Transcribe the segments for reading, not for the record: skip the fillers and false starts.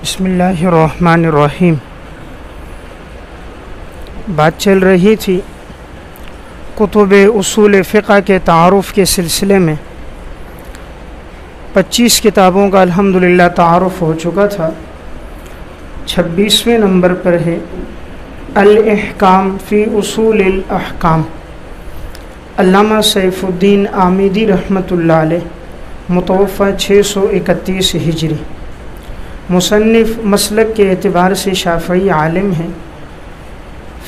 بسم اللہ الرحمن الرحیم۔ بات چل رہی تھی کتب اصول فقہ کے تعارف کے سلسلے میں 25 کتابوں کا الحمدللہ تعارف ہو چکا تھا۔ 26ویں نمبر پر ہے الاحکام فی اصول الاحکام، علامہ سیف الدین آمیدی رحمۃ اللہ علیہ، متوفی 631 ہجری۔ مصنف مسلک کے اعتبار سے شافعی عالم ہیں۔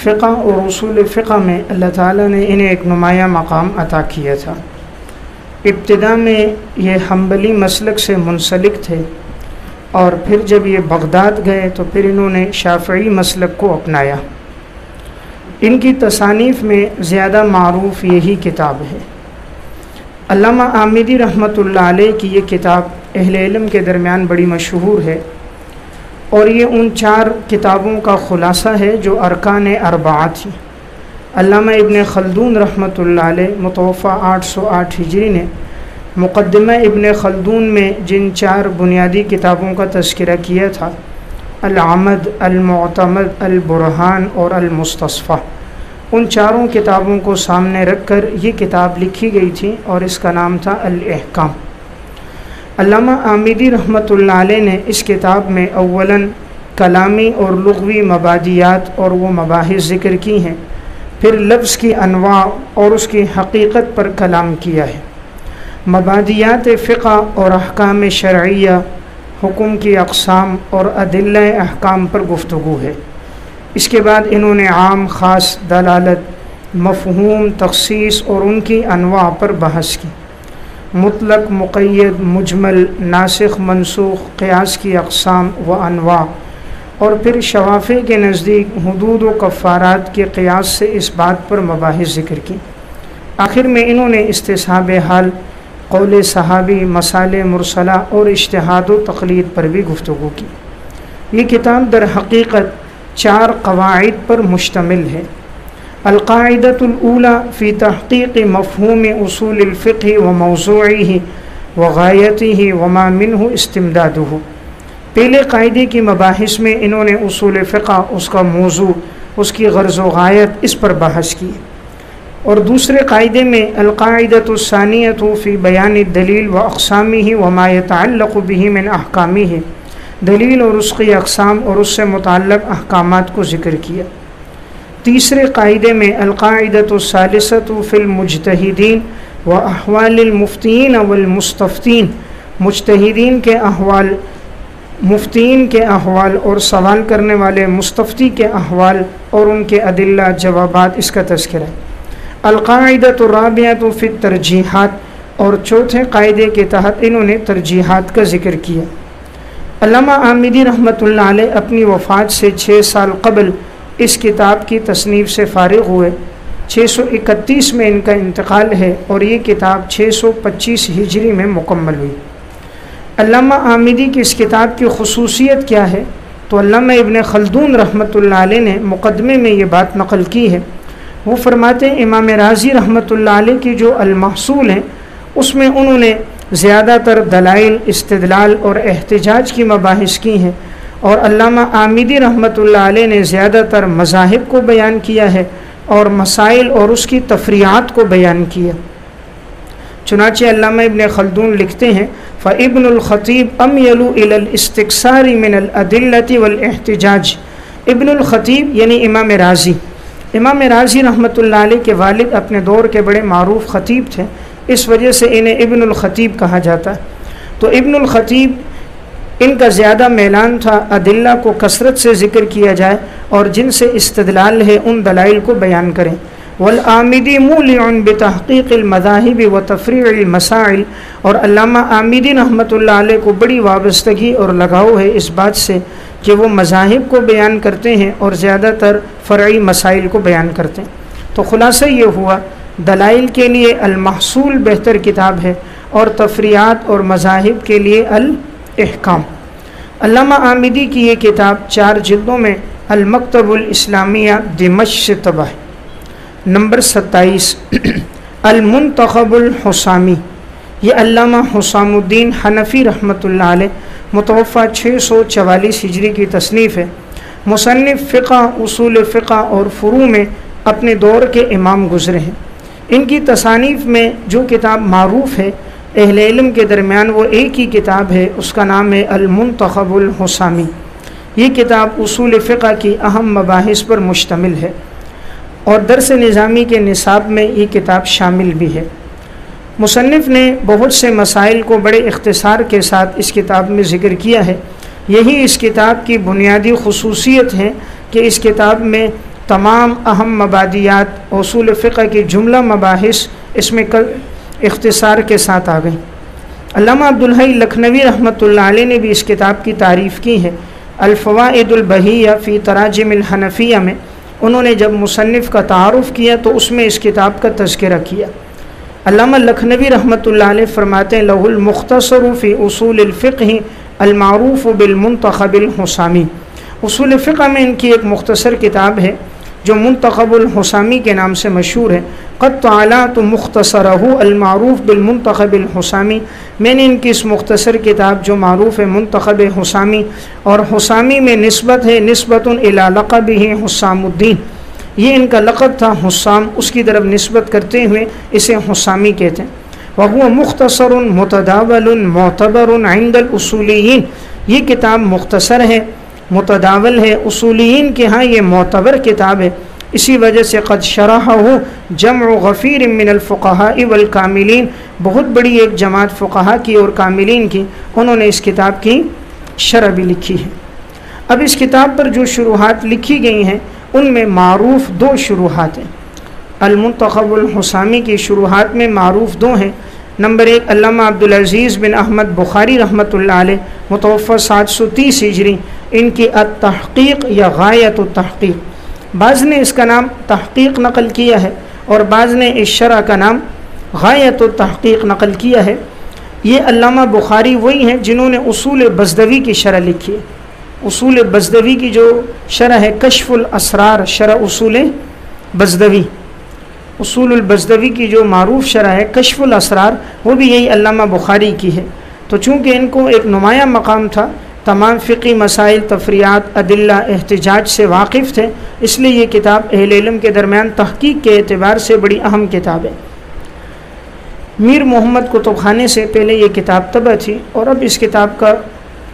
فقہ اور اصول فقہ میں اللہ تعالیٰ نے انہیں ایک نمایاں مقام عطا کیا تھا۔ ابتدا میں یہ حنبلی مسلک سے منسلک تھے، اور پھر جب یہ بغداد گئے تو پھر انہوں نے شافعی مسلک کو اپنایا۔ ان کی تصانیف میں زیادہ معروف یہی کتاب ہے۔ علامہ آمیدی رحمۃ اللہ علیہ کی یہ کتاب اہل علم کے درمیان بڑی مشہور ہے، اور یہ ان 4 کتابوں کا خلاصہ ہے جو ارکان اربعہ تھی۔ علامہ ابن خلدون رحمۃ اللہ علیہ متوفی 808 ہجری نے مقدمہ ابن خلدون میں جن 4 بنیادی کتابوں کا تذکرہ کیا تھا، العمد، المعتمد، البرہان اور المستصفیٰ، ان 4 کتابوں کو سامنے رکھ کر یہ کتاب لکھی گئی تھی، اور اس کا نام تھا الاحکام۔ علامہ آمیدی رحمۃ اللہ علیہ نے اس کتاب میں اولاً کلامی اور لغوی مبادیات اور وہ مباحث ذکر کی ہیں، پھر لفظ کی انواع اور اس کی حقیقت پر کلام کیا ہے۔ مبادیات فقہ اور احکام شرعیہ، حکم کی اقسام اور ادلہ احکام پر گفتگو ہے۔ اس کے بعد انہوں نے عام، خاص، دلالت، مفہوم، تخصیص اور ان کی انواع پر بحث کی۔ مطلق، مقید، مجمل، ناسخ، منسوخ، قیاس کی اقسام و انواع، اور پھر شوافع کے نزدیک حدود و کفارات کے قیاس سے اس بات پر مباحث ذکر کی۔ آخر میں انہوں نے استصحاب حال، قول صحابی، مسائل مرسلہ اور اجتہاد و تقلید پر بھی گفتگو کی۔ یہ کتاب در حقیقت 4 قواعد پر مشتمل ہے۔ القاعدۃ الاولی فی تحقیق مفہوم اصول الفقہ و موضوعہ و غایتہ وما منہ استمدادہ۔ پہلے قاعدے کی مباحث میں انہوں نے اصول فقہ، اس کا موضوع، اس کی غرض و غایت، اس پر بحث کی، اور دوسرے قاعدے میں القاعدۃ الثانیۃ فی بیان الدلیل و اقسامہ وما یتعلق بہ من احکامہ، دلیل اور اس کی اقسام اور اس سے متعلق احکامات کو ذکر کیا۔ تیسرے قاعدے میں القاعدۃ الثالثۃ فی المجتہدین و احوال المفتین والمستفتین، مجتہدین کے احوال، مفتین کے احوال اور سوال کرنے والے مستفتی کے احوال اور ان کے ادلہ، جوابات، اس کا تذکرہ ہے۔ القاعدۃ الرابعۃ فی الترجیحات، اور چوتھے قاعدے کے تحت انہوں نے ترجیحات کا ذکر کیا۔ علامہ آمیدی رحمۃ اللہ علیہ اپنی وفات سے 6 سال قبل اس کتاب کی تصنیف سے فارغ ہوئے۔ 631 میں ان کا انتقال ہے، اور یہ کتاب 625 ہجری میں مکمل ہوئی۔ علامہ آمیدی کی اس کتاب کی خصوصیت کیا ہے؟ تو علامہ ابن خلدون رحمۃ اللہ علیہ نے مقدمے میں یہ بات نقل کی ہے۔ وہ فرماتے ہیں امام رازی رحمۃ اللہ علیہ کی جو المحصول ہیں، اس میں انہوں نے زیادہ تر دلائل، استدلال اور احتجاج کی مباحث کی ہیں، اور علامہ آمیدی رحمۃ اللہ علیہ نے زیادہ تر مذاہب کو بیان کیا ہے اور مسائل اور اس کی تفریعات کو بیان کیا۔ چنانچہ علامہ ابن خلدون لکھتے ہیں فَإِبْنُ الْخَطِيبِ أَمْيَلُ إِلَى الْإِسْتِكْثَارِ مِنَ الْأَدِلَّةِ وَالْإِحْتِجَاج۔ ابن الخطیب یعنی امام رازی۔ امام رازی رحمۃ اللہ علیہ کے والد اپنے دور کے بڑے معروف خطیب تھے، اس وجہ سے انہیں ابن الخطیب کہا جاتا ہے۔ تو ابن الخطیب، ان کا زیادہ میلان تھا ادلہ کو کثرت سے ذکر کیا جائے، اور جن سے استدلال ہے ان دلائل کو بیان کریں۔ والآمیدی مولع بتحقیق المذاہب و تفریع المسائل، اور علامہ آمیدی رحمۃ اللہ علیہ کو بڑی وابستگی اور لگاؤ ہے اس بات سے کہ وہ مذاہب کو بیان کرتے ہیں اور زیادہ تر فرعی مسائل کو بیان کرتے ہیں۔ تو خلاصہ یہ ہوا، دلائل کے لیے المحصول بہتر کتاب ہے، اور تفریعات اور مذاہب کے لیے الاحکام۔ علامہ آمیدی کی یہ کتاب 4 جلدوں میں المکتب الاسلامیہ دمشق سے طبع ہے۔ نمبر 27 المنتخب الحسامی، یہ علامہ حسام الدین حنفی رحمۃ اللہ علیہ متوفہ 644 ہجری کی تصنیف ہے۔ مصنف فقہ، اصول فقہ اور فروع میں اپنے دور کے امام گزرے ہیں۔ ان کی تصانیف میں جو کتاب معروف ہے اہل علم کے درمیان وہ ایک ہی کتاب ہے، اس کا نام ہے المنتخب الحسامی۔ یہ کتاب اصول فقہ کی اہم مباحث پر مشتمل ہے اور درس نظامی کے نصاب میں یہ کتاب شامل بھی ہے۔ مصنف نے بہت سے مسائل کو بڑے اختصار کے ساتھ اس کتاب میں ذکر کیا ہے۔ یہی اس کتاب کی بنیادی خصوصیت ہے کہ اس کتاب میں تمام اہم مبادیات اصول فقہ کی جملہ مباحث اس میں اختصار کے ساتھ آ گئیں۔ علامہ عبدالحی لکھنوی رحمۃ اللہ علیہ نے بھی اس کتاب کی تعریف کی ہے۔ الفوائد البہیہ فی تراجم الحنفیہ میں انہوں نے جب مصنف کا تعارف کیا تو اس میں اس کتاب کا تذکرہ کیا۔ علامہ لکھنوی رحمۃ اللہ علیہ فرماتے ہیں لہ المختصر فی اصول الفقہ المعروف بالمنتخب الحسامی۔ اصول فقہ میں ان کی ایک مختصر کتاب ہے جو منتخب الحسامی کے نام سے مشہور ہے۔ قد تعالیٰ مختصرہ المعروف بالمنتخب الحسامی، میں نے ان کی اس مختصر کتاب جو معروف ہے منتخب حسامی، اور حسامی میں نسبت ہے نسبت الی لقبہ حسام الدین، یہ ان کا لقب تھا حسام، اس کی طرف نسبت کرتے ہوئے اسے حسامی کہتے ہیں۔ وہو مختصر متداول معتبر عند الاصولیین، یہ کتاب مختصر ہے، متداول ہے، اصولیین کے ہاں یہ معتبر کتاب ہے، اسی وجہ سے قد شرحہ جمع غفیر من الفقہاء والکاملین، بہت بڑی ایک جماعت فقہا کی اور کاملین کی انہوں نے اس کتاب کی شرح بھی لکھی ہے۔ اب اس کتاب پر جو شروحات لکھی گئی ہیں ان میں معروف دو شروحات ہیں۔ المنتخب الحسامی کی شروحات میں معروف دو ہیں۔ نمبر 1 علامہ عبدالعزیز بن احمد بخاری رحمۃ اللہ علیہ، متوفہ 730 ہجری، ان کی التحقیق یا غایت التحقیق، بعض نے اس کا نام تحقیق نقل کیا ہے اور بعض نے اس شرح کا نام غایت التحقیق نقل کیا ہے۔ یہ علامہ بخاری وہی ہیں جنہوں نے اصول بزدوی کی شرح لکھی ہے۔ اصول بزدوی کی جو شرح ہے کشف الاسرار، شرح اصول بزدوی، اصول البزدوی کی جو معروف شرح ہے کشف الاسرار، وہ بھی یہی علامہ بخاری کی ہے۔ تو چونکہ ان کو ایک نمایاں مقام تھا، تمام فقی مسائل، تفریعات، ادلہ، احتجاج سے واقف تھے، اس لیے یہ کتاب اہل علم کے درمیان تحقیق کے اعتبار سے بڑی اہم کتاب ہے۔ میر محمد کتب خانے سے پہلے یہ کتاب طبع تھی اور اب اس کتاب کا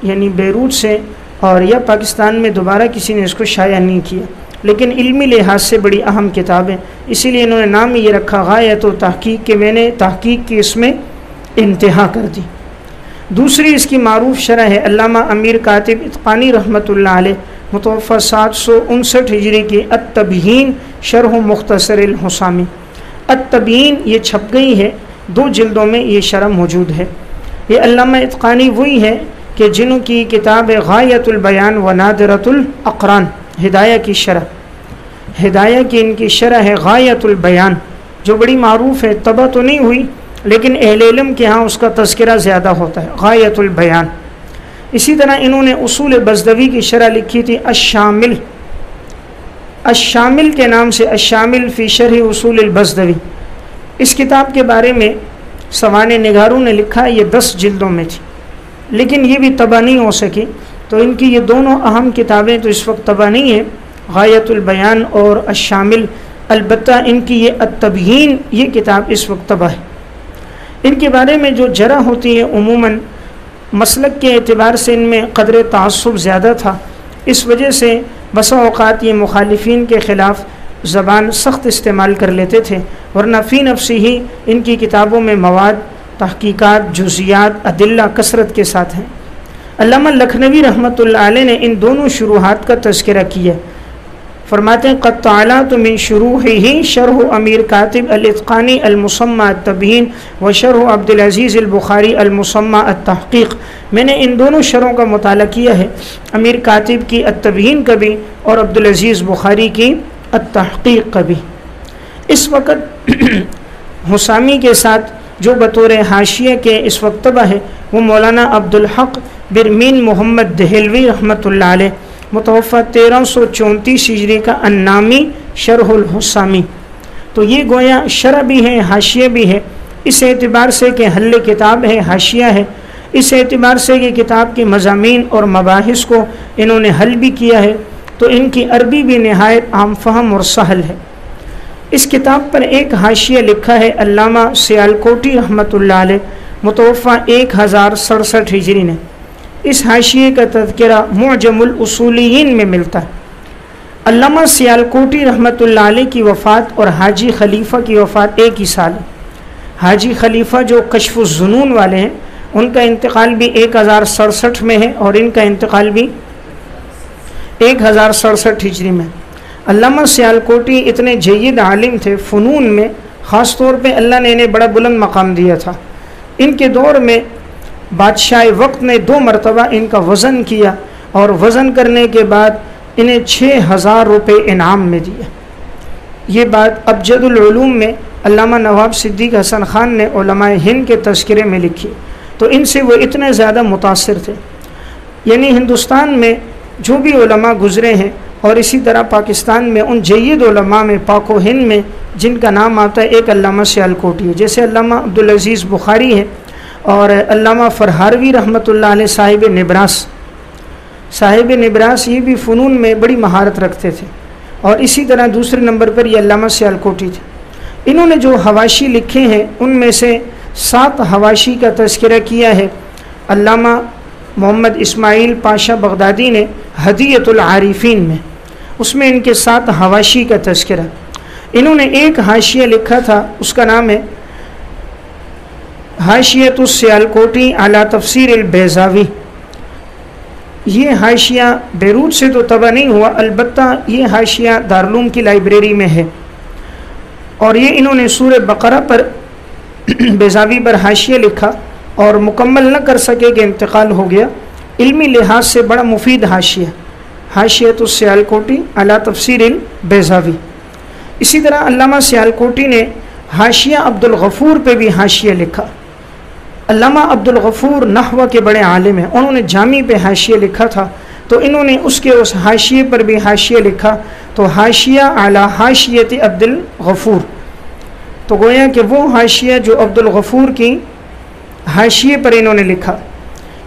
یعنی بیروت سے اور یا پاکستان میں دوبارہ کسی نے اس کو شائع نہیں کیا، لیکن علمی لحاظ سے بڑی اہم کتاب ہے، اسی لیے انہوں نے نام یہ رکھا غایت و تحقیق، کہ میں نے تحقیق کی اس میں انتہا کر دی۔ دوسری اس کی معروف شرح ہے علامہ امیر کاتب اتقانی رحمۃ اللہ علیہ، متوفہ 759 ہجری کی التبیین شرح مختصر الحسامی۔ التبیین یہ چھپ گئی ہے، 2 جلدوں میں یہ شرح موجود ہے۔ یہ علامہ اتقانی وہی ہے کہ جنہوں کی کتاب ہے غایت البیان و نادرۃ الاقران، ہدایہ کی شرح، ہدایہ کی ان کی شرح ہے غایت البیان، جو بڑی معروف ہے، طبع تو نہیں ہوئی لیکن اہل علم کے ہاں اس کا تذکرہ زیادہ ہوتا ہے، غایت البیان۔ اسی طرح انہوں نے اصول بزدوی کی شرح لکھی تھی الشامل، الشامل کے نام سے، الشامل فی شرح اصول البزدوی۔ اس کتاب کے بارے میں سوانح نگاروں نے لکھا، یہ 10 جلدوں میں تھی لیکن یہ بھی طبع نہیں ہو سکی، تو ان کی یہ دونوں اہم کتابیں تو اس وقت طبع نہیں ہیں، غایت البیان اور الشامل، البتہ ان کی یہ التبیین یہ کتاب اس وقت طبع ہے۔ ان کے بارے میں جو جرح ہوتی ہے عموماً مسلک کے اعتبار سے ان میں قدر تعصب زیادہ تھا، اس وجہ سے بسا اوقات یہ مخالفین کے خلاف زبان سخت استعمال کر لیتے تھے، ورنہ فی نفسی ہی ان کی کتابوں میں مواد، تحقیقات، جزیات، ادلہ کثرت کے ساتھ ہیں۔ علامہ لکھنوی رحمۃ اللہ علیہ نے ان دونوں شروحات کا تذکرہ کیا، فرماتے ہیں قد تعالیٰ من شروحہ شرح امیر کاتب الاتقانی المسمى التبیین و شرح عبدالعزیز البخاری المسمى التحقیق، میں نے ان دونوں شرحوں کا مطالعہ کیا ہے، امیر کاتب کی التبیین کا بھی اور عبدالعزیز بخاری کی التحقیق کا بھی۔ اس وقت حسامی کے ساتھ جو بطور حاشیہ کے اس وقت طبع ہے وہ مولانا عبدالحق برمین محمد دہلوی رحمۃ اللہ علیہ، متوفہ 1334 ہجری کا النامی شرح الحسامی۔ تو یہ گویا شرح بھی ہے، حاشیہ بھی ہے، اس اعتبار سے کہ حل کتاب ہے، حاشیہ ہے، اس اعتبار سے یہ کتاب کی مضامین اور مباحث کو انہوں نے حل بھی کیا ہے، تو ان کی عربی بھی نہایت عام فہم اور سہل ہے۔ اس کتاب پر ایک حاشیہ لکھا ہے علامہ سیالکوٹی رحمۃ اللہ علیہ، متوفہ 1067 ہجری نے۔ اس حاشیے کا تذکرہ معجم الاصولیین میں ملتا ہے۔ علامہ سیالکوٹی رحمۃ اللہ علیہ کی وفات اور حاجی خلیفہ کی وفات ایک ہی سال ہے۔ حاجی خلیفہ جو کشف الظنون والے ہیں، ان کا انتقال بھی 1067 میں ہے اور ان کا انتقال بھی 1067 ہجری میں۔ علامہ سیالکوٹی اتنے جید عالم تھے فنون میں، خاص طور پہ اللہ نے انہیں بڑا بلند مقام دیا تھا۔ ان کے دور میں بادشاہ وقت نے 2 مرتبہ ان کا وزن کیا اور وزن کرنے کے بعد انہیں 6000 روپے انعام میں دیا۔ یہ بات ابجد العلوم میں علامہ نواب صدیق حسن خان نے علماء ہند کے تذکرے میں لکھی، تو ان سے وہ اتنے زیادہ متاثر تھے۔ یعنی ہندوستان میں جو بھی علماء گزرے ہیں اور اسی طرح پاکستان میں ان جید علماء میں پاک و ہند میں جن کا نام آتا ہے، ایک علامہ سیالکوٹی ہے، جیسے علامہ عبدالعزیز بخاری ہے اور علامہ فرہاروی رحمۃ اللہ علیہ صاحب نبراس یہ بھی فنون میں بڑی مہارت رکھتے تھے، اور اسی طرح دوسرے نمبر پر یہ علامہ سیالکوٹی تھے۔ انہوں نے جو حواشی لکھے ہیں ان میں سے 7 حواشی کا تذکرہ کیا ہے علامہ محمد اسماعیل پاشا بغدادی نے ہدیۃ العارفین میں، اس میں ان کے 7 حواشی کا تذکرہ۔ انہوں نے ایک حاشیہ لکھا تھا، اس کا نام ہے حاشیۃ السیالکوٹی علی تفسیر البیضاوی۔ یہ حاشیہ بیروت سے تو طبع نہیں ہوا، البتہ یہ حاشیہ دارالعلوم کی لائبریری میں ہے، اور یہ انہوں نے سورہ بقرہ پر بیضاوی پر حاشیہ لکھا اور مکمل نہ کر سکے کہ انتقال ہو گیا۔ علمی لحاظ سے بڑا مفید حاشیہ، حاشیۃ السیالکوٹی علی تفسیر البیضاوی۔ اسی طرح علامہ سیالکوٹی نے حاشیہ عبدالغفور پہ بھی حاشیہ لکھا۔ علامہ عبدالغفور نحو کے بڑے عالم ہیں، انہوں نے جامی پہ حاشیہ لکھا تھا، تو انہوں نے اس حاشیے پر بھی حاشیہ لکھا، تو حاشیہ علی حاشیۃ عبدالغفور، تو گویا کہ وہ حاشیہ جو عبدالغفور کی حاشیے پر انہوں نے لکھا۔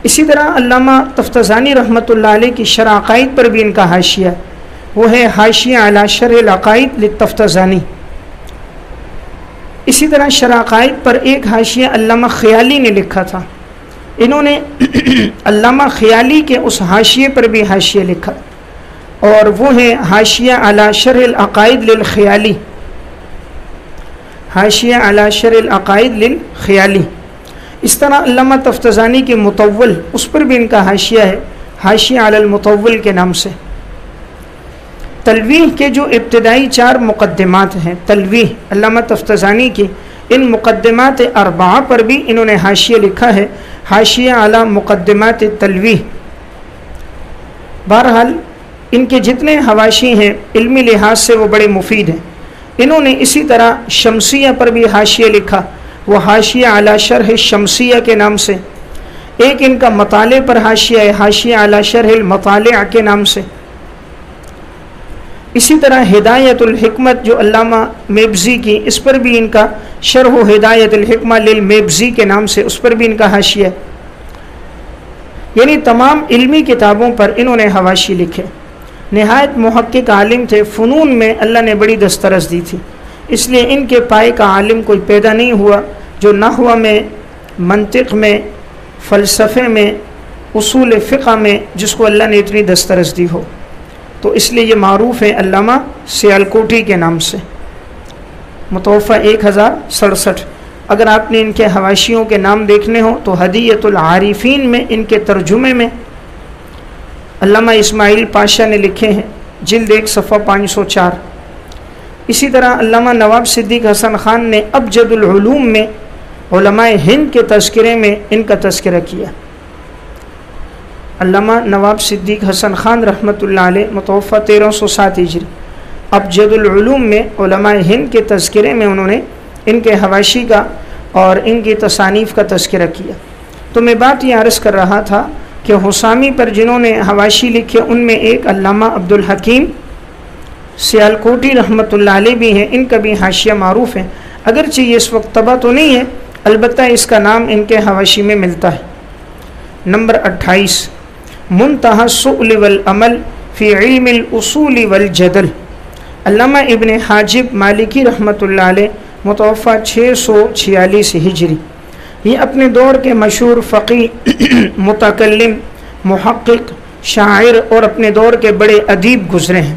اسی طرح علامہ تفتزانی رحمۃ اللہ علیہ کی شرح عقائد پر بھی ان کا حاشیہ، وہ ہے حاشیہ علی شرح العقائد للتفتزانی۔ اسی طرح شرح عقائد پر ایک حاشیہ علامہ خیالی نے لکھا تھا، انہوں نے علامہ خیالی کے اس حاشیے پر بھی حاشیہ لکھا، اور وہ ہے حاشیہ علی شرح العقائد للخیالی، حاشیہ علی شرح العقائد للخیالی۔ اس طرح علامہ تفتزانی کے مطول، اس پر بھی ان کا حاشیہ ہے، حاشیہ علی المطول کے نام سے۔ تلویح کے جو ابتدائی 4 مقدمات ہیں، تلویح علامہ تفتزانی کی، ان مقدمات 4 پر بھی انہوں نے حاشیہ لکھا ہے، حاشیہ علی مقدمات تلویح۔ بہرحال ان کے جتنے حواشی ہیں علمی لحاظ سے وہ بڑے مفید ہیں۔ انہوں نے اسی طرح شمسیہ پر بھی حاشیہ لکھا، وہ حاشیہ علی شرح شمسیہ کے نام سے۔ ایک ان کا مطالع پر حاشیہ ہے، حاشیہ علی شرح المطالع کے نام سے۔ اسی طرح ہدایت الحکمت جو علامہ میبزی کی، اس پر بھی ان کا شرح ہدایت الحکمہ للمیبزی کے نام سے، اس پر بھی ان کا حاشیہ ہے۔ یعنی تمام علمی کتابوں پر انہوں نے حواشی لکھے۔ نہایت محقق عالم تھے، فنون میں اللہ نے بڑی دسترس دی تھی، اس لیے ان کے پائے کا عالم کوئی پیدا نہیں ہوا جو نحو میں، منطق میں، فلسفے میں، اصول فقہ میں جس کو اللہ نے اتنی دسترس دی ہو، تو اس لیے یہ معروف ہے علامہ سیالکوٹی کے نام سے، متوفہ 1067۔ اگر آپ نے ان کے حواشیوں کے نام دیکھنے ہوں تو ہدیۃ العارفین میں ان کے ترجمے میں علامہ اسماعیل پاشا نے لکھے ہیں، جلد 1 صفحہ 504۔ اسی طرح علامہ نواب صدیق حسن خان نے ابجد العلوم میں علماء ہند کے تذکرے میں ان کا تذکرہ کیا۔ علامہ نواب صدیق حسن خان رحمۃ اللہ علیہ، متوفہ 1307 ہجری، ابجد العلوم میں علماء ہند کے تذکرے میں انہوں نے ان کے حواشی کا اور ان کی تصانیف کا تذکرہ کیا۔ تو میں بات یہ عرض کر رہا تھا کہ حسامی پر جنہوں نے حواشی لکھے ان میں ایک علامہ عبدالحکیم سیالکوٹی رحمۃ اللہ علیہ بھی ہیں، ان کا بھی حاشیہ معروف ہے، اگرچہ یہ اس وقت طبع تو نہیں ہے، البتہ اس کا نام ان کے حواشی میں ملتا ہے۔ نمبر 28 منتہى السؤل والعمل فی علم الاصول والجدل، علامہ ابن حاجب مالکی رحمۃ اللہ علیہ، متوفہ 646 ہجری۔ یہ اپنے دور کے مشہور فقیہ، متکلم، محقق، شاعر اور اپنے دور کے بڑے ادیب گزرے ہیں۔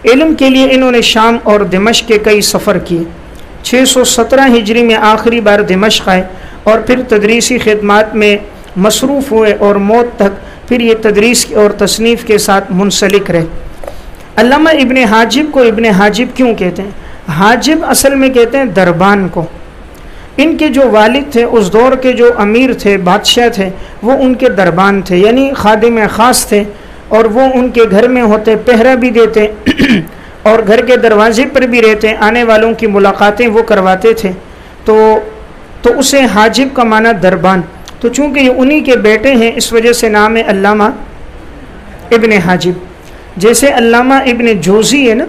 علم کے لیے انہوں نے شام اور دمشق کے کئی سفر کیے۔ 617 ہجری میں آخری بار دمشق آئے اور پھر تدریسی خدمات میں مصروف ہوئے اور موت تک پھر یہ تدریس اور تصنیف کے ساتھ منسلک رہے۔ علامہ ابن حاجب کو ابن حاجب کیوں کہتے ہیں؟ حاجب اصل میں کہتے ہیں دربان کو۔ ان کے جو والد تھے اس دور کے جو امیر تھے، بادشاہ تھے، وہ ان کے دربان تھے، یعنی خادم خاص تھے، اور وہ ان کے گھر میں ہوتے، پہرا بھی دیتے اور گھر کے دروازے پر بھی رہتے، آنے والوں کی ملاقاتیں وہ کرواتے تھے۔ تو اسے حاجب کا معنی دربان۔ تو چونکہ یہ انہی کے بیٹے ہیں اس وجہ سے نام ہے علامہ ابن حاجب۔ جیسے علامہ ابن جوزی ہے نا،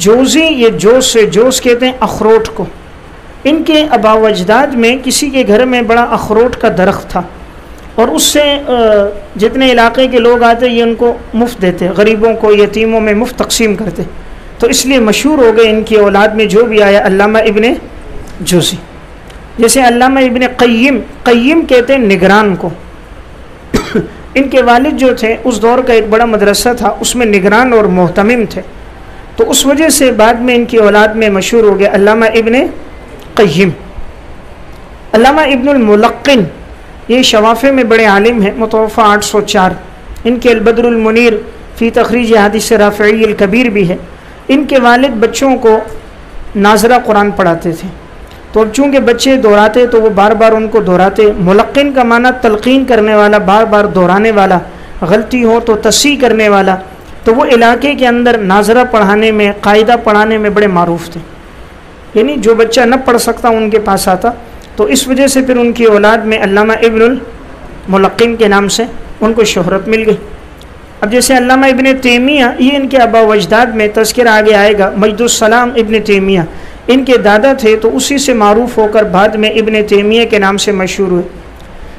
جوزی، یہ جوز سے، جوز کہتے ہیں اخروٹ کو۔ ان کے آباء و اجداد میں کسی کے گھر میں بڑا اخروٹ کا درخت تھا، اور اس سے جتنے علاقے کے لوگ آتے یہ ان کو مفت دیتے، غریبوں کو، یتیموں میں مفت تقسیم کرتے، تو اس لیے مشہور ہو گئے ان کی اولاد میں جو بھی آیا علامہ ابن جوزی۔ جیسے علامہ ابن قیم، قیم کہتے ہیں نگران کو۔ ان کے والد جو تھے اس دور کا ایک بڑا مدرسہ تھا، اس میں نگران اور محتمم تھے، تو اس وجہ سے بعد میں ان کی اولاد میں مشہور ہو گیا علامہ ابن قیم۔ علامہ ابن الملقن، یہ شوافع میں بڑے عالم ہیں، متوفہ 804۔ ان کے البدر المنیر فی تخریج حدیث رافعی الکبیر بھی ہے۔ ان کے والد بچوں کو ناظرہ قرآن پڑھاتے تھے، تو اب چونکہ بچے دہراتے تو وہ بار بار ان کو دہراتے۔ ملقن کا معنی تلقین کرنے والا، بار بار دہرانے والا، غلطی ہو تو تصحیح کرنے والا۔ تو وہ علاقے کے اندر ناظرہ پڑھانے میں، قاعدہ پڑھانے میں بڑے معروف تھے، یعنی جو بچہ نہ پڑھ سکتا ان کے پاس آتا، تو اس وجہ سے پھر ان کی اولاد میں علامہ ابن الملقن کے نام سے ان کو شہرت مل گئی۔ اب جیسے علامہ ابن تیمیہ، یہ ان کے آباء و اجداد میں تذکرہ آگے آئے گا، مجد السلام ابن تیمیہ ان کے دادا تھے، تو اسی سے معروف ہو کر بعد میں ابن تیمیہ کے نام سے مشہور ہوئے۔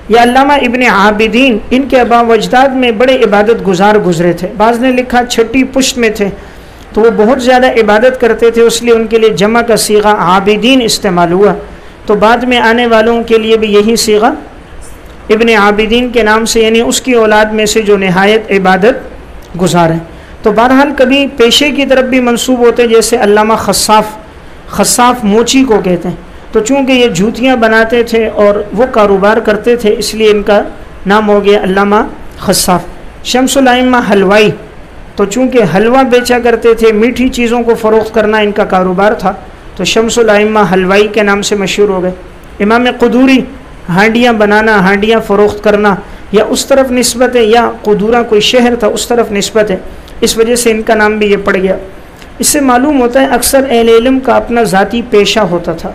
یا علامہ ابن عابدین، ان کے آباء و اجداد میں بڑے عبادت گزار گزرے تھے۔ بعض نے لکھا چھٹی پشت میں تھے، تو وہ بہت زیادہ عبادت کرتے تھے، اس لیے ان کے لیے جمع کا صیغہ عابدین استعمال ہوا، تو بعد میں آنے والوں کے لیے بھی یہی صیغہ ابن عابدین کے نام سے، یعنی اس کی اولاد میں سے جو نہایت عبادت گزار ہیں۔ تو بہرحال کبھی پیشے کی طرف بھی منسوب ہوتے، جیسے علامہ خصاف موچی کو کہتے ہیں، تو چونکہ یہ جوتیاں بناتے تھے اور وہ کاروبار کرتے تھے، اس لیے ان کا نام ہو گیا علامہ خصاف۔ شمس الائمہ حلوائی، تو چونکہ حلوہ بیچا کرتے تھے، میٹھی چیزوں کو فروخت کرنا ان کا کاروبار تھا، تو شمس الائمہ حلوائی کے نام سے مشہور ہو گئے۔ امام قدوری، ہانڈیاں بنانا، ہانڈیاں فروخت کرنا، یا اس طرف نسبت ہے، یا قدورہ کوئی شہر تھا اس طرف نسبت ہے، اس وجہ سے ان کا نام بھی یہ پڑ گیا۔ اس سے معلوم ہوتا ہے اکثر اہل علم کا اپنا ذاتی پیشہ ہوتا تھا،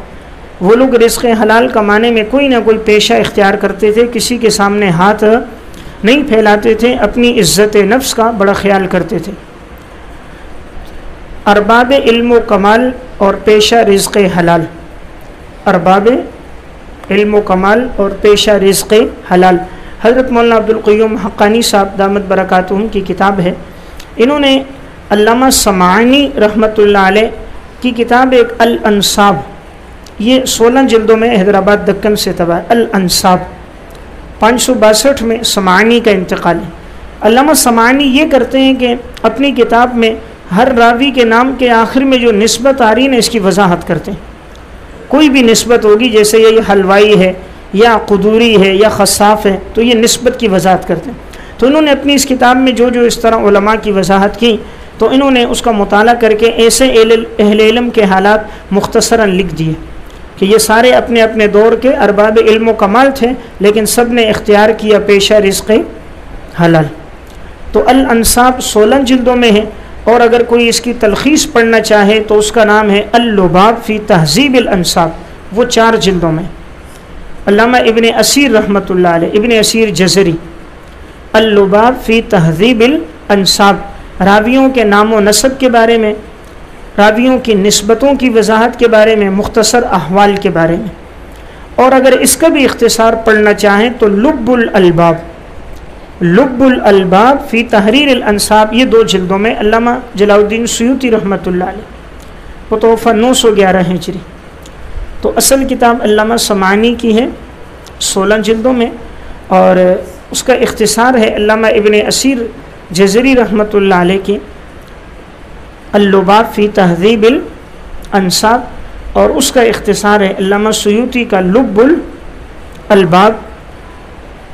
وہ لوگ رزق حلال کمانے میں کوئی نہ کوئی پیشہ اختیار کرتے تھے، کسی کے سامنے ہاتھ نہیں پھیلاتے تھے، اپنی عزت نفس کا بڑا خیال کرتے تھے۔ ارباب علم و کمال اور پیشہ رزق حلال، ارباب علم و کمال اور پیشہ رزق حلال، حضرت مولانا عبدالقیوم حقانی صاحب دامت برکاتہم کی کتاب ہے۔ انہوں نے علامہ سمعانی رحمۃ اللہ علیہ کی کتاب ایک الانصاب، یہ 16 جلدوں میں حیدرآباد دکن سے طبع ہے، الانصاب 562 میں سمعانی کا انتقال ہے۔ علامہ سمعانی یہ کرتے ہیں کہ اپنی کتاب میں ہر راوی کے نام کے آخر میں جو نسبت آ رہی ہے اس کی وضاحت کرتے ہیں۔ کوئی بھی نسبت ہوگی، جیسے یہ حلوائی ہے یا قدوری ہے یا خصاف ہے، تو یہ نسبت کی وضاحت کرتے ہیں۔ تو انہوں نے اپنی اس کتاب میں جو اس طرح علماء کی وضاحت کی، تو انہوں نے اس کا مطالعہ کر کے ایسے اہل علم کے حالات مختصراً لکھ دیے کہ یہ سارے اپنے اپنے دور کے ارباب علم و کمال تھے، لیکن سب نے اختیار کیا پیشہ رزق حلال۔ تو الانصاب 16 جلدوں میں ہے، اور اگر کوئی اس کی تلخیص پڑھنا چاہے تو اس کا نام ہے اللباب فی تہذیب الانصاب، وہ 4 جلدوں میں۔ علامہ ابن اسیر رحمۃ اللہ علیہ، ابن اسیر جزری، اللباب فی تہذیب الانصاب، راویوں کے نام و نسب کے بارے میں، راویوں کی نسبتوں کی وضاحت کے بارے میں، مختصر احوال کے بارے میں۔ اور اگر اس کا بھی اختصار پڑھنا چاہیں تو لب الالباب، لب الالباب فی تحریر الانصاب، یہ 2 جلدوں میں علامہ جلال الدین سیوطی رحمۃ اللہ علیہ، متوفی 911 ہجری۔ تو اصل کتاب علامہ سمعانی کی ہے 16 جلدوں میں، اور اس کا اختصار ہے علامہ ابن اسیر جزری رحمۃ اللہ علیہ کی اللباب فی تہذیب الانصاب، اور اس کا اختصار ہے علامہ سیوطی کا لب الالباب۔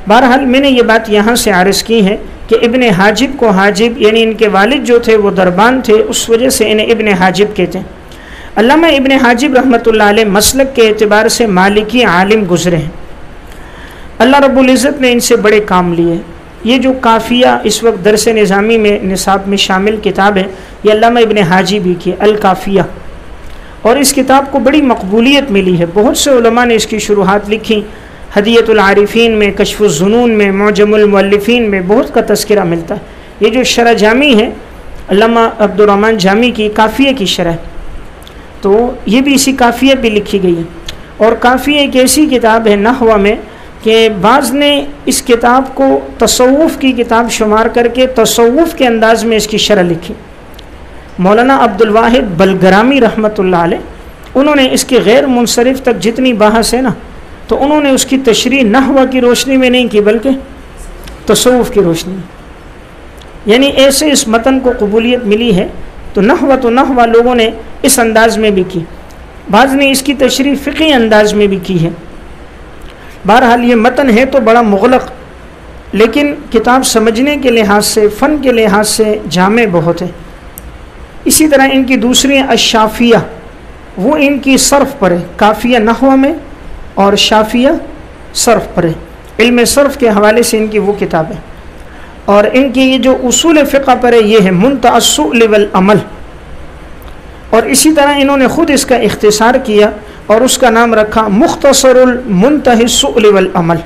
بہرحال میں نے یہ بات یہاں سے عرض کی ہے کہ ابن حاجب کو حاجب یعنی ان کے والد جو تھے وہ دربان تھے، اس وجہ سے انہیں ابن حاجب کہتے ہیں۔ علامہ ابن حاجب رحمۃ اللہ علیہ مسلک کے اعتبار سے مالکی عالم گزرے ہیں، اللہ رب العزت نے ان سے بڑے کام لیے۔ یہ جو کافیہ اس وقت درس نظامی میں نصاب میں شامل کتاب ہے، یہ علامہ ابن حاجب ہی کی الکافیہ، اور اس کتاب کو بڑی مقبولیت ملی ہے۔ بہت سے علماء نے اس کی شروحات لکھی، ہدیۃ العارفین میں، کشف الظنون میں، معجم المؤلفین میں بہت کا تذکرہ ملتا ہے۔ یہ جو شرح جامی ہے علامہ عبد الرحمن جامی کی، کافیہ کی شرح، تو یہ بھی اسی کافیہ پہ لکھی گئی ہے۔ اور کافیہ ایک ایسی کتاب ہے نحو میں کہ بعض نے اس کتاب کو تصوف کی کتاب شمار کر کے تصوف کے انداز میں اس کی شرح لکھی۔ مولانا عبد الواحد بلگرامی رحمۃ اللہ علیہ، انہوں نے اس کی غیر منصرف تک جتنی بحث ہے نا، تو انہوں نے اس کی تشریح نحو کی روشنی میں نہیں کی بلکہ تصوف کی روشنی میں، یعنی ایسے اس متن کو قبولیت ملی ہے۔ تو نحو لوگوں نے اس انداز میں بھی کی، بعض نے اس کی تشریح فقہی انداز میں بھی کی ہے۔ بہرحال یہ متن ہے تو بڑا مغلق، لیکن کتاب سمجھنے کے لحاظ سے، فن کے لحاظ سے جامع بہت ہے۔ اسی طرح ان کی دوسری الشافیہ، وہ ان کی صرف پر ہے، کافیہ نحو میں اور شافیہ صرف پر ہے، علم صرف کے حوالے سے ان کی وہ کتاب ہے۔ اور ان کی یہ جو اصول فقہ پر ہے، یہ ہے منتہی السؤل والعمل، اور اسی طرح انہوں نے خود اس کا اختصار کیا اور اس کا نام رکھا مختصر المنتہی السؤل والعمل۔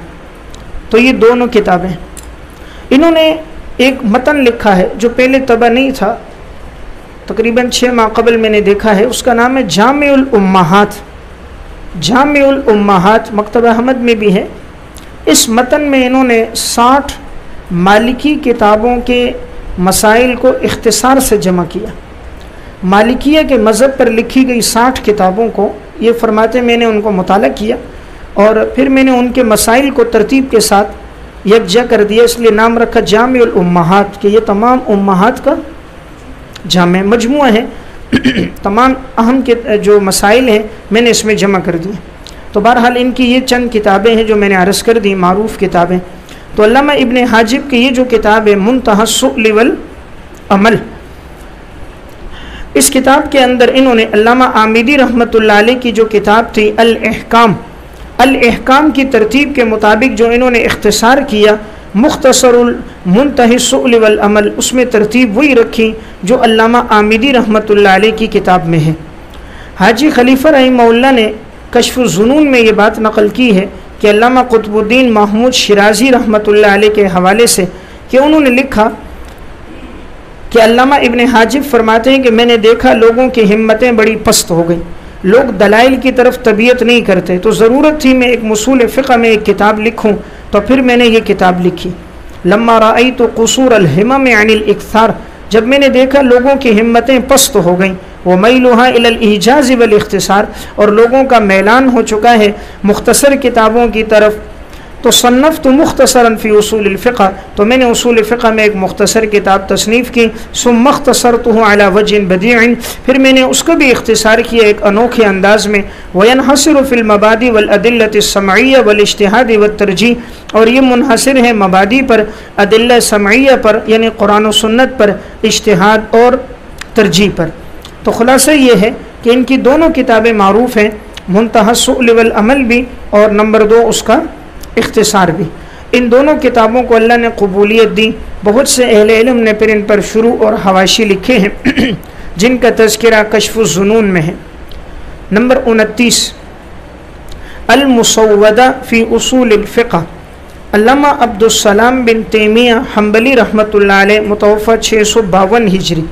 تو یہ دونوں کتابیں، انہوں نے ایک متن لکھا ہے جو پہلے طبع نہیں تھا، تقریباً 6 ماہ قبل میں نے دیکھا ہے، اس کا نام ہے جامع الامہات۔ جامع الامہات مکتبہ احمد میں بھی ہے۔ اس متن میں انہوں نے 60 مالکی کتابوں کے مسائل کو اختصار سے جمع کیا۔ مالکیہ کے مذہب پر لکھی گئی 60 کتابوں کو، یہ فرماتے میں نے ان کو مطالعہ کیا اور پھر میں نے ان کے مسائل کو ترتیب کے ساتھ یکجا کر دیا، اس لیے نام رکھا جامع الامہات، کہ یہ تمام امہات کا جامع مجموعہ ہے، تمام اہم کے جو مسائل ہیں میں نے اس میں جمع کر دیے۔ تو بہرحال ان کی یہ چند کتابیں ہیں جو میں نے عرض کر دی، معروف کتابیں۔ تو علامہ ابن حاجب کی یہ جو کتاب ہے منتہی السؤل والعمل، اس کتاب کے اندر انہوں نے علامہ عامدی رحمۃ اللہ علیہ کی جو کتاب تھی الاحکام، الاحکام کی ترتیب کے مطابق جو انہوں نے اختصار کیا مختصر المنتہی السؤل والعمل، اس میں ترتیب وہی رکھی جو علامہ عامدی رحمۃ اللہ علیہ کی کتاب میں ہے۔ حاجی خلیفہ رحمہ اللہ نے کشف الظنون میں یہ بات نقل کی ہے کہ علامہ قطب الدین محمود شیرازی رحمۃ اللہ علیہ کے حوالے سے کہ انہوں نے لکھا کہ علامہ ابن حاجب فرماتے ہیں کہ میں نے دیکھا لوگوں کی ہمتیں بڑی پست ہو گئیں، لوگ دلائل کی طرف طبیعت نہیں کرتے، تو ضرورت تھی میں ایک اصول فقہ میں ایک کتاب لکھوں، تو پھر میں نے یہ کتاب لکھی۔ لما رأیت قصور الہمم عن الاکثار، جب میں نے دیکھا لوگوں کی ہمتیں پست ہو گئیں، ومیلها الی الاعجاز والاختصار، اور لوگوں کا میلان ہو چکا ہے مختصر کتابوں کی طرف، تو صنفت مختصرا فی اصول الفقہ، تو میں نے اصول فقہ میں ایک مختصر کتاب تصنیف کی، ثم اختصرته علی وجہ بدیع، پھر میں نے اس کو بھی اختصار کیا ایک انوکھے انداز میں، وینحصر فی المبادئ والادلۃ السمعیہ والاجتہاد والترجیح، اور یہ منحصر ہے مبادئ پر، ادلہ سمعیہ پر یعنی قرآن و سنت پر، اجتہاد اور ترجیح پر۔ تو خلاصہ یہ ہے کہ ان کی دونوں کتابیں معروف ہیں، منتہی السؤل والعمل بھی اور نمبر 2 اس کا اختصار بھی۔ ان دونوں کتابوں کو اللہ نے قبولیت دی، بہت سے اہل علم نے پھر ان پر شروع اور حواشی لکھے ہیں جن کا تذکرہ کشف الظنون میں ہے۔ نمبر 29 المسودہ فی اصول الفقہ، علامہ عبد السلام بن تیمیہ حنبلی رحمۃ اللہ علیہ، متوفی 652 ہجری۔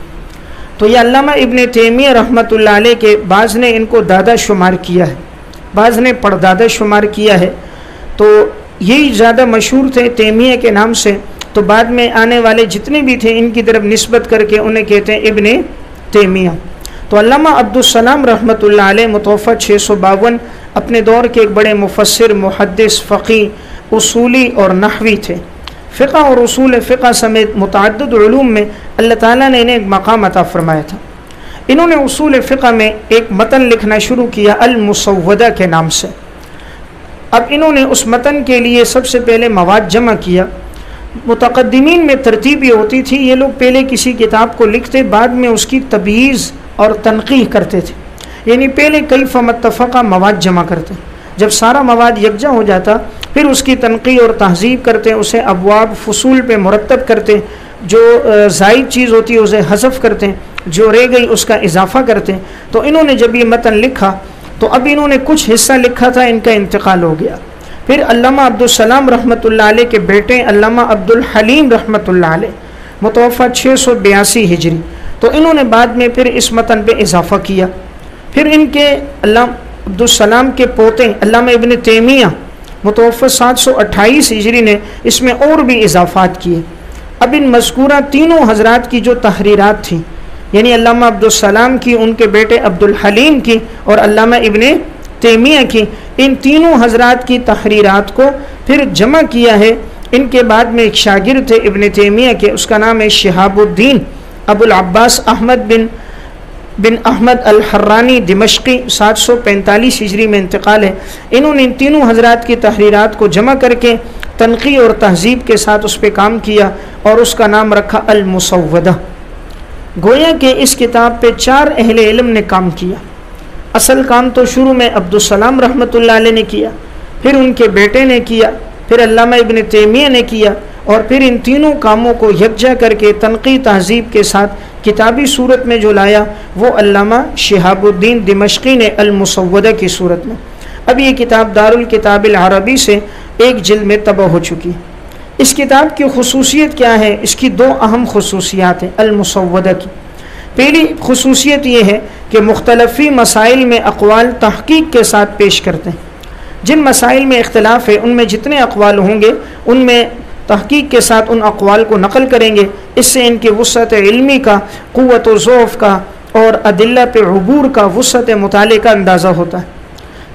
تو یہ علامہ ابن تیمیہ رحمۃ اللہ علیہ کے بعض نے ان کو دادا شمار کیا ہے، بعض نے پردادا شمار کیا ہے، تو یہی زیادہ مشہور تھے تیمیہ کے نام سے، تو بعد میں آنے والے جتنے بھی تھے ان کی طرف نسبت کر کے انہیں کہتے ہیں ابن تیمیہ۔ تو علامہ عبدالسلام رحمۃ اللہ علیہ متوفہ 652 اپنے دور کے ایک بڑے مفسر، محدث، فقی، اصولی اور نحوی تھے۔ فقہ اور اصول فقہ سمیت متعدد علوم میں اللہ تعالیٰ نے انہیں ایک مقام عطا فرمایا تھا۔ انہوں نے اصول فقہ میں ایک متن لکھنا شروع کیا المسودہ کے نام سے۔ اب انہوں نے اس متن کے لیے سب سے پہلے مواد جمع کیا۔ متقدمین میں ترتیب یہ ہوتی تھی، یہ لوگ پہلے کسی کتاب کو لکھتے، بعد میں اس کی تبییض اور تنقیح کرتے تھے، یعنی پہلے کیف متفقہ مواد جمع کرتے، جب سارا مواد یکجا ہو جاتا پھر اس کی تنقیح اور تہذیب کرتے، اسے ابواب فصول پہ مرتب کرتے، جو زائد چیز ہوتی ہے اسے حذف کرتے، جو رہ گئی اس کا اضافہ کرتے۔ تو انہوں نے جب یہ متن لکھا تو اب انہوں نے کچھ حصہ لکھا تھا، ان کا انتقال ہو گیا۔ پھر علامہ عبدالسلام رحمۃ اللہ علیہ کے بیٹے علامہ عبدالحلیم رحمۃ اللہ علیہ متوفہ 682 ہجری، تو انہوں نے بعد میں پھر اس متن پہ اضافہ کیا۔ پھر ان کے علامہ عبدالسلام کے پوتے علامہ ابن تیمیہ متوفہ 728 ہجری نے اس میں اور بھی اضافات کیے۔ اب ان مذکورہ تینوں حضرات کی جو تحریرات تھیں، یعنی علامہ عبدالسلام کی، ان کے بیٹے عبدالحلیم کی اور علامہ ابن تیمیہ کی، ان تینوں حضرات کی تحریرات کو پھر جمع کیا ہے۔ ان کے بعد میں ایک شاگرد تھے ابن تیمیہ کے، اس کا نام ہے شہاب الدین ابو العباس احمد بن احمد الحرانی دمشقی، 745 ہجری میں انتقال ہے۔ انہوں نے ان تینوں حضرات کی تحریرات کو جمع کر کے تنقیح اور تہذیب کے ساتھ اس پہ کام کیا اور اس کا نام رکھا المسودہ۔ گویا کہ اس کتاب پہ 4 اہل علم نے کام کیا۔ اصل کام تو شروع میں عبدالسلام رحمۃ اللہ علیہ نے کیا، پھر ان کے بیٹے نے کیا، پھر علامہ ابن تیمیہ نے کیا، اور پھر ان تینوں کاموں کو یکجا کر کے تنقیح تہذیب کے ساتھ کتابی صورت میں جو لایا وہ علامہ شہاب الدین دمشقی نے المسودہ کی صورت میں۔ اب یہ کتاب دارالکتاب العربی سے ایک جلد میں طبع ہو چکی۔ اس کتاب کی خصوصیت کیا ہے؟ اس کی 2 اہم خصوصیات ہیں المسودہ کی۔ پہلی خصوصیت یہ ہے کہ مختلفی مسائل میں اقوال تحقیق کے ساتھ پیش کرتے ہیں۔ جن مسائل میں اختلاف ہے ان میں جتنے اقوال ہوں گے ان میں تحقیق کے ساتھ ان اقوال کو نقل کریں گے، اس سے ان کی وسعت علمی کا، قوت و ضعف کا اور ادلہ پہ عبور کا، وسعت مطالعے کا اندازہ ہوتا ہے۔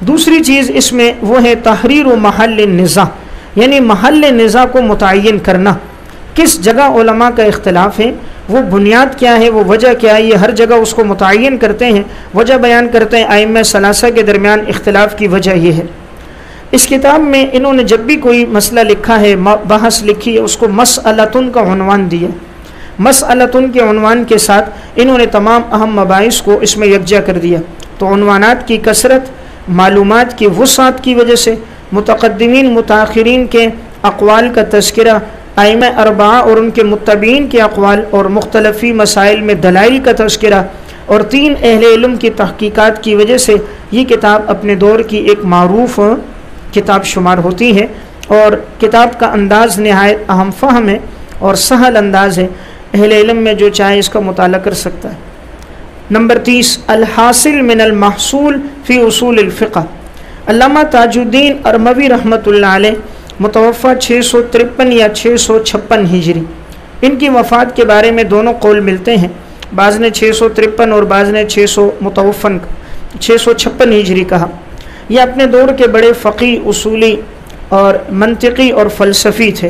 دوسری چیز اس میں وہ ہے تحریر و محل نزاع، یعنی محل نزاع کو متعین کرنا، کس جگہ علماء کا اختلاف ہے، وہ بنیاد کیا ہے، وہ وجہ کیا ہے، یہ ہر جگہ اس کو متعین کرتے ہیں، وجہ بیان کرتے ہیں۔ ائمہ ثلاثہ کے درمیان اختلاف کی وجہ یہ ہے۔ اس کتاب میں انہوں نے جب بھی کوئی مسئلہ لکھا ہے، بحث لکھی ہے، اس کو مسئلتن کا عنوان دیا۔ مسئلتن کے عنوان کے ساتھ انہوں نے تمام اہم مباحث کو اس میں یکجا کر دیا۔ تو عنوانات کی کثرت، معلومات کی وسعت کی وجہ سے، متقدمین متاخرین کے اقوال کا تذکرہ، ائمہ اربعہ اور ان کے متبعین کے اقوال اور مختلفی مسائل میں دلائل کا تذکرہ، اور 3 اہل علم کی تحقیقات کی وجہ سے یہ کتاب اپنے دور کی ایک معروف کتاب شمار ہوتی ہے۔ اور کتاب کا انداز نہایت اہم فہم ہے اور سہل انداز ہے، اہل علم میں جو چاہے اس کا مطالعہ کر سکتا ہے۔ نمبر 30 الحاصل من المحصول فی اصول الفقہ۔ علامہ تاج الدین ارموی رحمۃ اللہ علیہ متوفہ 653 یا 656 ہجری، ان کی وفات کے بارے میں دونوں قول ملتے ہیں، بعض نے 653 اور بعض نے 656 ہجری کہا۔ یہ اپنے دور کے بڑے فقی، اصولی اور منطقی اور فلسفی تھے۔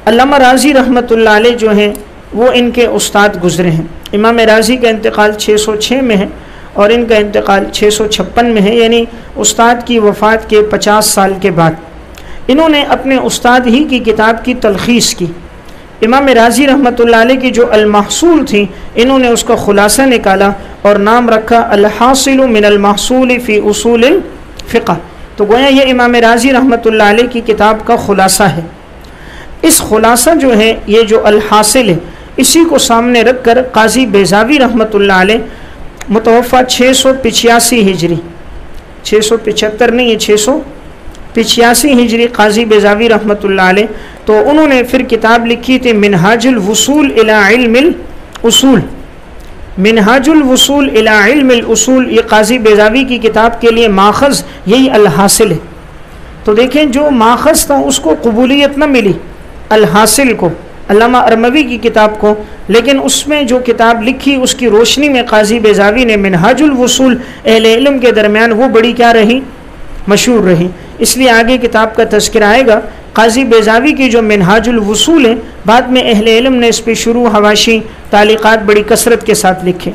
علامہ رازی رحمۃ اللہ علیہ جو ہیں وہ ان کے استاد گزرے ہیں۔ امام رازی کا انتقال 606 میں ہے اور ان کا انتقال 656 میں ہے، یعنی استاد کی وفات کے 50 سال کے بعد۔ انہوں نے اپنے استاد ہی کی کتاب کی تلخیص کی۔ امام رازی رحمۃ اللہ علیہ کی جو المحصول تھی، انہوں نے اس کا خلاصہ نکالا اور نام رکھا الحاصل من المحصول فی اصول الفقہ۔ تو گویا یہ امام رازی رحمۃ اللہ علیہ کی کتاب کا خلاصہ ہے۔ اس خلاصہ جو ہے، یہ جو الحاصل ہے، اسی کو سامنے رکھ کر قاضی بیضاوی رحمۃ اللہ علیہ متوفہ 685 ہجری، 675 نہیں، یہ 685 ہجری قاضی بیضاوی رحمۃ اللہ علیہ، تو انہوں نے پھر کتاب لکھی تھی منہاج الوصول الی علم الاصول۔ منہاج الوصول الی علم الاصول، یہ قاضی بیضاوی کی کتاب کے لیے ماخذ یہی الحاصل ہے۔ تو دیکھیں جو ماخذ تھا اس کو قبولیت نہ ملی، الحاصل کو، علامہ ارموی کی کتاب کو، لیکن اس میں جو کتاب لکھی اس کی روشنی میں قاضی بیضاوی نے منہاج الوصول اہل علم کے درمیان وہ بڑی کیا رہی، مشہور رہی، اس لیے آگے کتاب کا تذکرہ آئے گا۔ قاضی بیضاوی کی جو منہاج الوصول ہے، بعد میں اہل علم نے اس پہ شروع، حواشی، تعلیقات بڑی کثرت کے ساتھ لکھے۔